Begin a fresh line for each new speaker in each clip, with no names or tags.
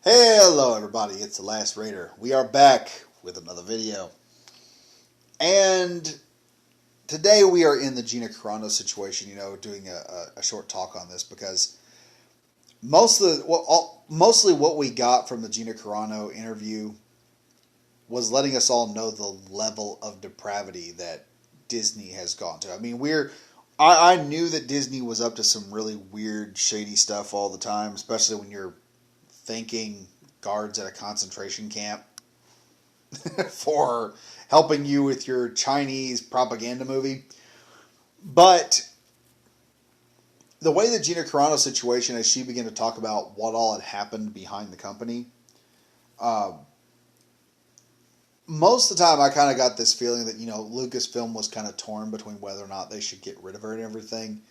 Hello everybody, it's the Last Raider. We are back with another video. And today we are in the Gina Carano situation, doing a short talk on this because mostly what we got from the Gina Carano interview was letting us all know the level of depravity that Disney has gone to. I mean, I knew that Disney was up to some really weird, shady stuff all the time, especially when you're thanking guards at a concentration camp for helping you with your Chinese propaganda movie. But the way the Gina Carano situation, as she began to talk about what all had happened behind the company, most of the time I kind of got this feeling that, Lucasfilm was kind of torn between whether or not they should get rid of her and everything.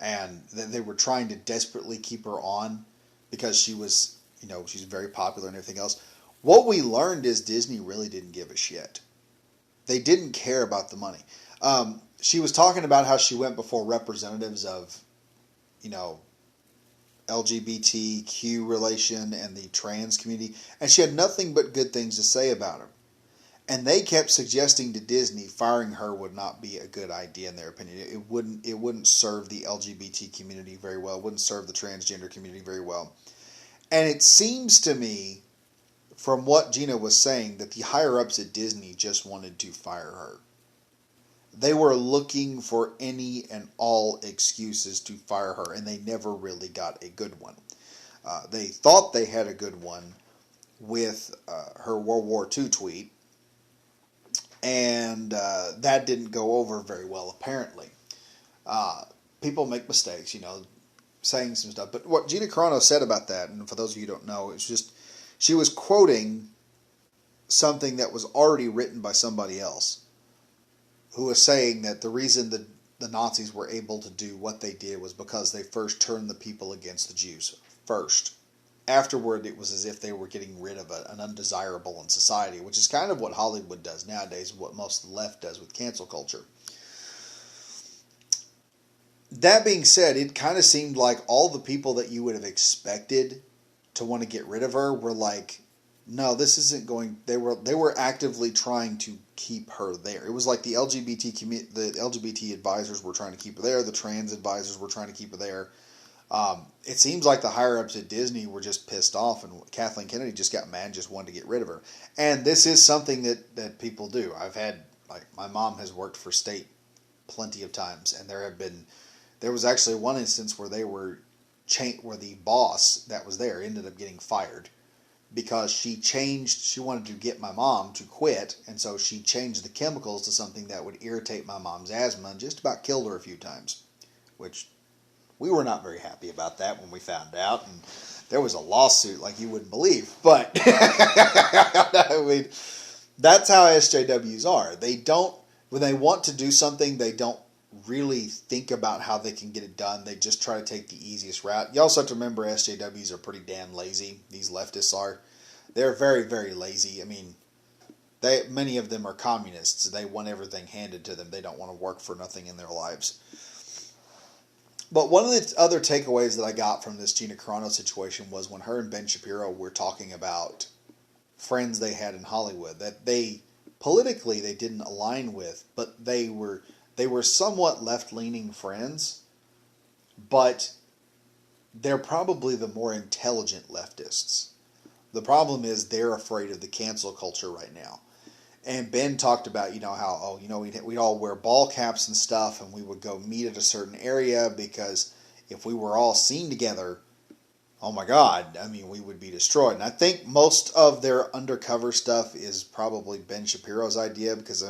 And that they were trying to desperately keep her on because she was, she's very popular and everything else. What we learned is Disney really didn't give a shit. They didn't care about the money. She was talking about how she went before representatives of, LGBTQ relation and the trans community, and she had nothing but good things to say about her. And they kept suggesting to Disney firing her would not be a good idea in their opinion. It wouldn't serve the LGBT community very well. It wouldn't serve the transgender community very well. And it seems to me, from what Gina was saying, that the higher-ups at Disney just wanted to fire her. They were looking for any and all excuses to fire her, and they never really got a good one. They thought they had a good one with her World War II tweet, and that didn't go over very well, apparently. People make mistakes, saying some stuff. But what Gina Carano said about that, and for those of you who don't know, it's just she was quoting something that was already written by somebody else, who was saying that the reason the Nazis were able to do what they did was because they first turned the people against the Jews first. Afterward, it was as if they were getting rid of an undesirable in society, which is kind of what Hollywood does nowadays, what most of the left does with cancel culture. That being said, it kind of seemed like all the people that you would have expected to want to get rid of her were like, no, this isn't going. They were actively trying to keep her there. It was like the LGBT advisors were trying to keep her there. The trans advisors were trying to keep her there. It seems like the higher-ups at Disney were just pissed off, and Kathleen Kennedy just got mad and just wanted to get rid of her. And this is something that people do. My mom has worked for state plenty of times, and there was actually one instance where where the boss that was there ended up getting fired because she wanted to get my mom to quit, and so she changed the chemicals to something that would irritate my mom's asthma and just about killed her a few times, which we were not very happy about that when we found out, and there was a lawsuit like you wouldn't believe. But I mean, that's how SJWs are. When they want to do something, they don't really think about how they can get it done. They just try to take the easiest route. You also have to remember SJWs are pretty damn lazy. These leftists are. They're very, very lazy. I mean, many of them are communists. They want everything handed to them. They don't want to work for nothing in their lives. But one of the other takeaways that I got from this Gina Carano situation was when her and Ben Shapiro were talking about friends they had in Hollywood that politically they didn't align with, but they were somewhat left-leaning friends, but they're probably the more intelligent leftists. The problem is they're afraid of the cancel culture right now. And Ben talked about, how, we'd all wear ball caps and stuff, and we would go meet at a certain area because if we were all seen together, oh my God, we would be destroyed. And I think most of their undercover stuff is probably Ben Shapiro's idea because,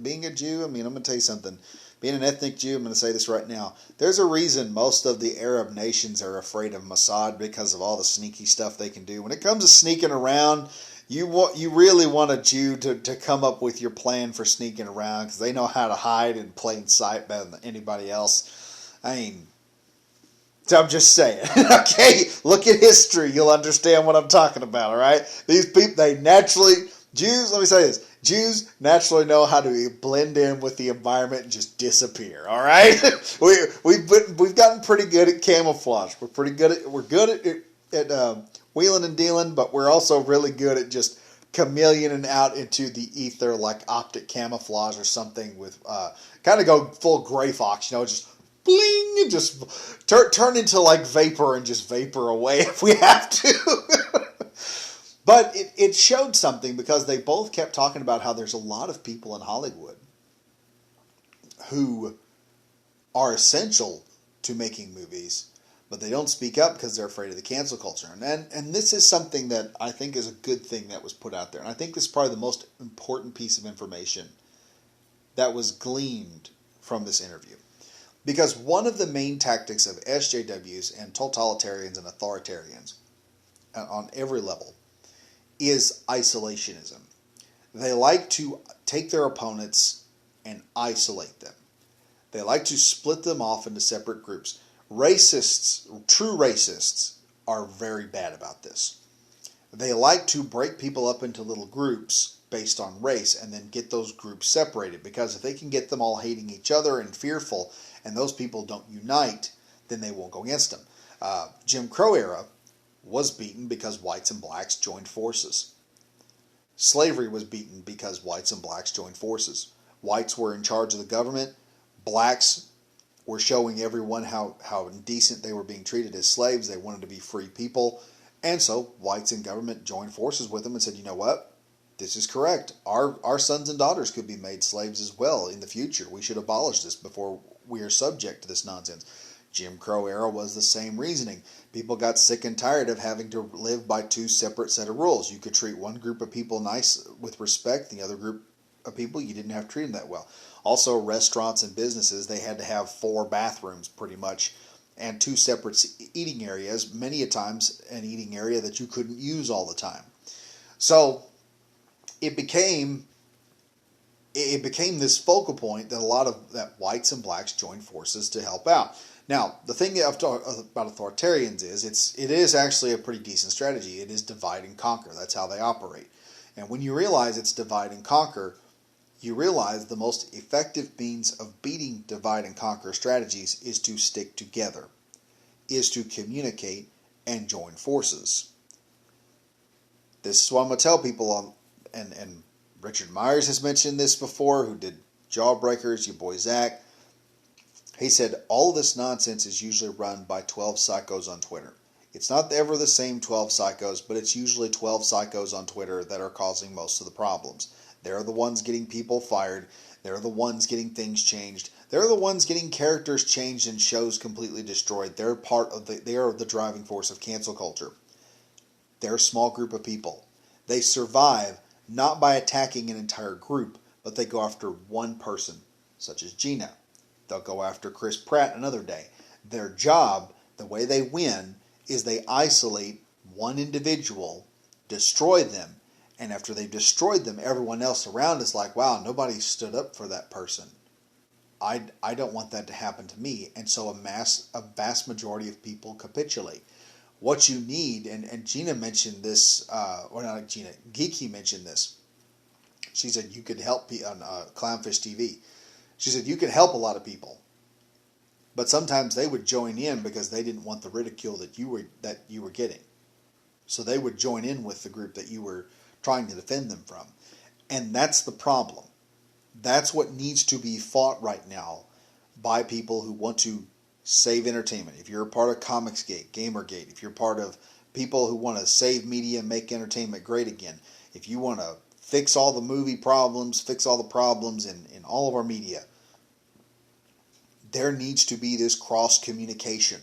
being a Jew, I'm going to tell you something. Being an ethnic Jew, I'm going to say this right now. There's a reason most of the Arab nations are afraid of Mossad because of all the sneaky stuff they can do. When it comes to sneaking around, you really want a Jew to come up with your plan for sneaking around because they know how to hide in plain sight better than anybody else. So I'm just saying, okay? Look at history. You'll understand what I'm talking about, all right? These people, Jews, let me say this. Jews naturally know how to blend in with the environment and just disappear, all right? We've gotten pretty good at camouflage. We're good at wheeling and dealing, but we're also really good at just chameleoning out into the ether like optic camouflage or something with kind of go full Gray Fox, just bling and just turn into like vapor and just vapor away if we have to. But it showed something because they both kept talking about how there's a lot of people in Hollywood who are essential to making movies, but they don't speak up because they're afraid of the cancel culture. And this is something that I think is a good thing that was put out there. And I think this is probably the most important piece of information that was gleaned from this interview. Because one of the main tactics of SJWs and totalitarians and authoritarians on every level is isolationism. They like to take their opponents and isolate them. They like to split them off into separate groups. Racists, true racists, are very bad about this. They like to break people up into little groups based on race and then get those groups separated, because if they can get them all hating each other and fearful and those people don't unite, then they won't go against them. Jim Crow era was beaten because whites and blacks joined forces. Slavery was beaten because whites and blacks joined forces. Whites were in charge of the government. Blacks were showing everyone how indecent they were being treated as slaves. They wanted to be free people. And so whites in government joined forces with them and said, you know what? This is correct. Our sons and daughters could be made slaves as well in the future. We should abolish this before we are subject to this nonsense. Jim Crow era was the same reasoning. People got sick and tired of having to live by two separate set of rules. You could treat one group of people nice with respect, the other group of people you didn't have to treat them that well. Also, restaurants and businesses, they had to have 4 bathrooms pretty much and 2 separate eating areas, many a times an eating area that you couldn't use all the time. So it became this focal point that that whites and blacks joined forces to help out. Now, the thing about authoritarians is it is actually a pretty decent strategy. It is divide and conquer. That's how they operate. And when you realize it's divide and conquer, you realize the most effective means of beating divide and conquer strategies is to stick together, is to communicate and join forces. This is what I'm going to tell people, and Richard Myers has mentioned this before, who did Jawbreakers, your boy Zach. He said, all of this nonsense is usually run by 12 psychos on Twitter. It's not ever the same 12 psychos, but it's usually 12 psychos on Twitter that are causing most of the problems. They're the ones getting people fired. They're the ones getting things changed. They're the ones getting characters changed and shows completely destroyed. They are the driving force of cancel culture. They're a small group of people. They survive not by attacking an entire group, but they go after one person, such as Gina. They'll go after Chris Pratt another day. Their job, the way they win, is they isolate one individual, destroy them, and after they've destroyed them, everyone else around is like, wow, nobody stood up for that person. I don't want that to happen to me. And so a vast majority of people capitulate. What you need, and Gina mentioned this, or not Gina, Geeky mentioned this. She said you could help on Clownfish TV. She said you could help a lot of people, but sometimes they would join in because they didn't want the ridicule that you were getting. So they would join in with the group that you were trying to defend them from. And that's the problem. That's what needs to be fought right now by people who want to save entertainment. If you're a part of Comicsgate, Gamergate, if you're part of people who want to save media and make entertainment great again, if you want to fix all the movie problems, fix all the problems in all of our media, there needs to be this cross-communication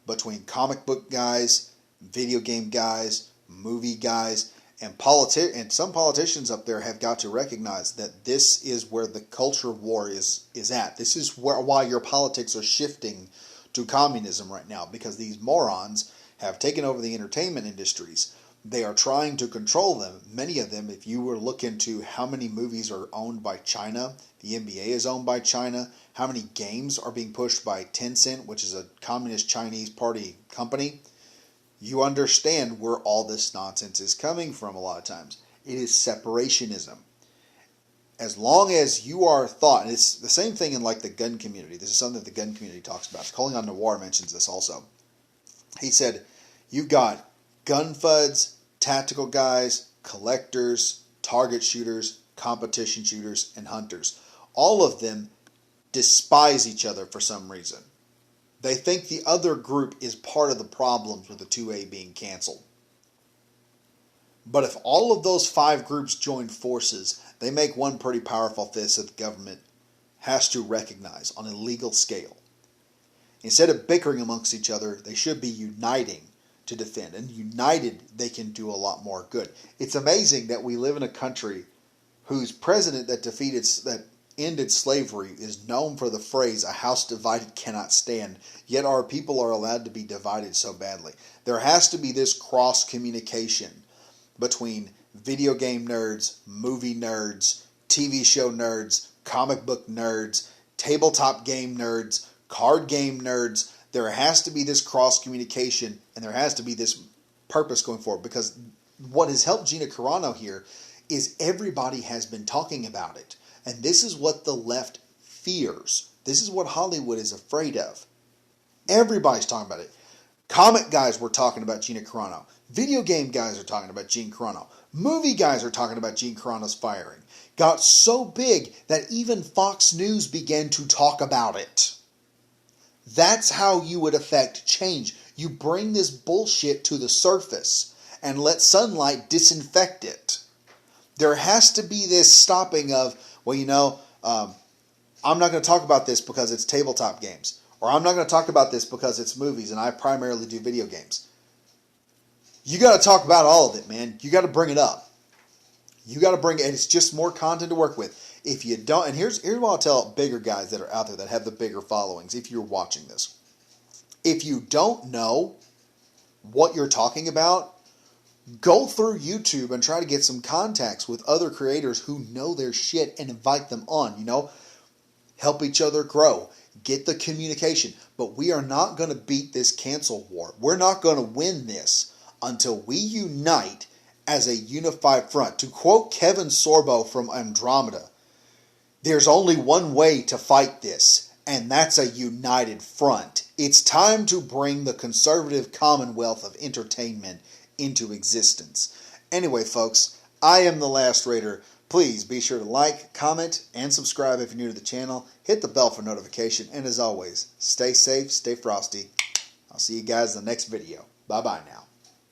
between comic book guys, video game guys, movie guys, and some politicians up there have got to recognize that this is where the culture war is at. This is why your politics are shifting to communism right now, because these morons have taken over the entertainment industries. They are trying to control them. Many of them, if you were to look into how many movies are owned by China, the NBA is owned by China, how many games are being pushed by Tencent, which is a communist Chinese party company, you understand where all this nonsense is coming from a lot of times. It is separationism. As long as you are thought, and it's the same thing in like the gun community. This is something that the gun community talks about. Colin Noir mentions this also. He said, You've got gun fuds, tactical guys, collectors, target shooters, competition shooters, and hunters. All of them despise each other for some reason. They think the other group is part of the problems with the 2A being canceled. But if all of those 5 groups join forces, they make one pretty powerful fist that the government has to recognize on a legal scale. Instead of bickering amongst each other, they should be uniting to defend. And united, they can do a lot more good. It's amazing that we live in a country whose president that ended slavery is known for the phrase, "a house divided cannot stand," yet our people are allowed to be divided so badly. There has to be this cross-communication between video game nerds, movie nerds, TV show nerds, comic book nerds, tabletop game nerds, card game nerds. There has to be this cross-communication, and there has to be this purpose going forward, because what has helped Gina Carano here is everybody has been talking about it. And this is what the left fears. This is what Hollywood is afraid of. Everybody's talking about it. Comic guys were talking about Gina Carano. Video game guys are talking about Gina Carano. Movie guys are talking about Gina Carano's firing. Got so big that even Fox News began to talk about it. That's how you would affect change. You bring this bullshit to the surface and let sunlight disinfect it. There has to be this stopping of, well, I'm not going to talk about this because it's tabletop games. Or I'm not going to talk about this because it's movies and I primarily do video games. You got to talk about all of it, man. You got to bring it up. You got to bring it, and it's just more content to work with. If you don't, and here's what I'll tell bigger guys that are out there that have the bigger followings, if you're watching this. If you don't know what you're talking about, go through YouTube and try to get some contacts with other creators who know their shit and invite them on, help each other grow, get the communication. But we are not going to beat this cancel war. We're not going to win this until we unite as a unified front. To quote Kevin Sorbo from Andromeda, there's only one way to fight this, and that's a united front. It's time to bring the conservative commonwealth of entertainment into existence. Anyway, folks, I am the Last Raider. Please be sure to like, comment, and subscribe if you're new to the channel. Hit the bell for notification, and as always, stay safe, stay frosty. I'll see you guys in the next video. Bye-bye now.